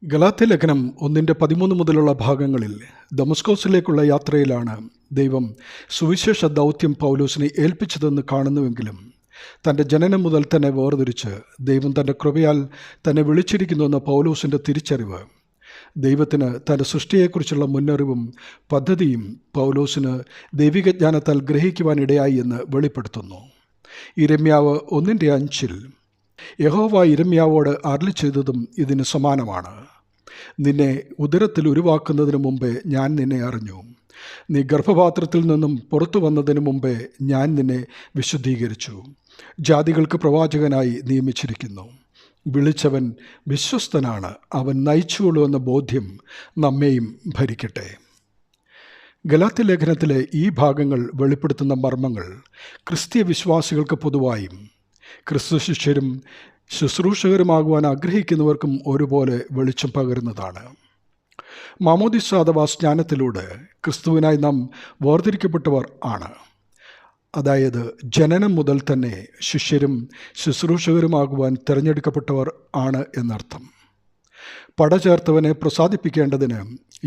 ഗലാത്യലേഖനം 1:13 മുതലുള്ള ഭാഗങ്ങളിൽ ദമസ്കോസിലേക്കുള്ള യാത്രയിലാണ് ദൈവം സുവിശേഷ ദൗത്യം പൗലോസിനെ ഏൽപ്പിച്ചതെന്ന് കാണുന്നുവെങ്കിലും തൻ്റെ ജനനം മുതൽ തന്നെ വേർതിരിച്ച് ദൈവം തൻ്റെ കൃപയാൽ തന്നെ വിളിച്ചിരിക്കുന്നുവെന്ന പൗലോസിൻ്റെ തിരിച്ചറിവ് ദൈവത്തിന് തൻ്റെ സൃഷ്ടിയെക്കുറിച്ചുള്ള മുന്നറിവും പദ്ധതിയും പൗലോസിന് ദൈവികജ്ഞാനത്താൽ ഗ്രഹിക്കുവാനിടയായി എന്ന് വെളിപ്പെടുത്തുന്നു. ഇരമ്യാവ് 1:5 യഹോവ ഇരമ്യാവോട് അരുളി ചെയ്തതും ഇതിന് സമാനമാണ്. നിന്നെ ഉദരത്തിൽ ഉരുവാക്കുന്നതിന് മുമ്പേ ഞാൻ നിന്നെ അറിഞ്ഞു. നീ ഗർഭപാത്രത്തിൽ നിന്നും പുറത്തു വന്നതിന് മുമ്പേ ഞാൻ നിന്നെ വിശുദ്ധീകരിച്ചു. ജാതികൾക്ക് പ്രവാചകനായി നിയമിച്ചിരിക്കുന്നു. വിളിച്ചവൻ വിശ്വസ്തനാണ്, അവൻ നയിച്ചുകൊള്ളൂ എന്ന ബോധ്യം നമ്മെയും ഭരിക്കട്ടെ. ഗലാത്യ ലേഖനത്തിലെ ഈ ഭാഗങ്ങൾ വെളിപ്പെടുത്തുന്ന മർമ്മങ്ങൾ ക്രിസ്തീയ വിശ്വാസികൾക്ക് പൊതുവായും ക്രിസ്തു ശിഷ്യരും ശുശ്രൂഷകരുമാകുവാൻ ആഗ്രഹിക്കുന്നവർക്കും ഒരുപോലെ വെളിച്ചം പകരുന്നതാണ്. മാമോദിസ അഥവാ സ്നാനത്തിലൂടെ ക്രിസ്തുവിനായി നാം വേർതിരിക്കപ്പെട്ടവർ ആണ്. അതായത് ജനനം മുതൽ തന്നെ ശിഷ്യരും ശുശ്രൂഷകരുമാകുവാൻ തിരഞ്ഞെടുക്കപ്പെട്ടവർ ആണ് എന്നർത്ഥം. പടചേർത്തവനെ പ്രസാദിപ്പിക്കേണ്ടതിന്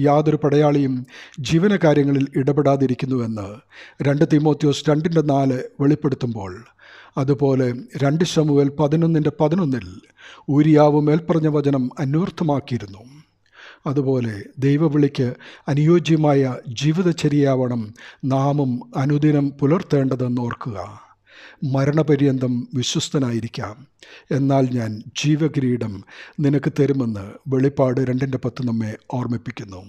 യാതൊരു പടയാളിയും ജീവനകാര്യങ്ങളിൽ ഇടപെടാതിരിക്കുന്നുവെന്ന് 2 തീമോഥെയോസ് 2:4 വെളിപ്പെടുത്തുമ്പോൾ, അതുപോലെ 2 ശമൂവേൽ 11:11 ഊരിയാവ് മേൽപ്പറഞ്ഞ വചനം അന്വർത്ഥമാക്കിയിരുന്നു. അതുപോലെ ദൈവവിളിക്ക് അനുയോജ്യമായ ജീവിതചര്യയാവണം നാമും അനുദിനം പുലർത്തേണ്ടതെന്ന് ഓർക്കുക. മരണപര്യന്തം വിശ്വസ്തനായിരിക്കാം, എന്നാൽ ഞാൻ ജീവകിരീടം നിനക്ക് തരുമെന്ന് വെളിപ്പാട് 2:10 നമ്മെ ഓർമ്മിപ്പിക്കുന്നു.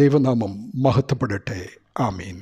ദൈവനാമം മഹത്വപ്പെടട്ടെ. ആമീൻ.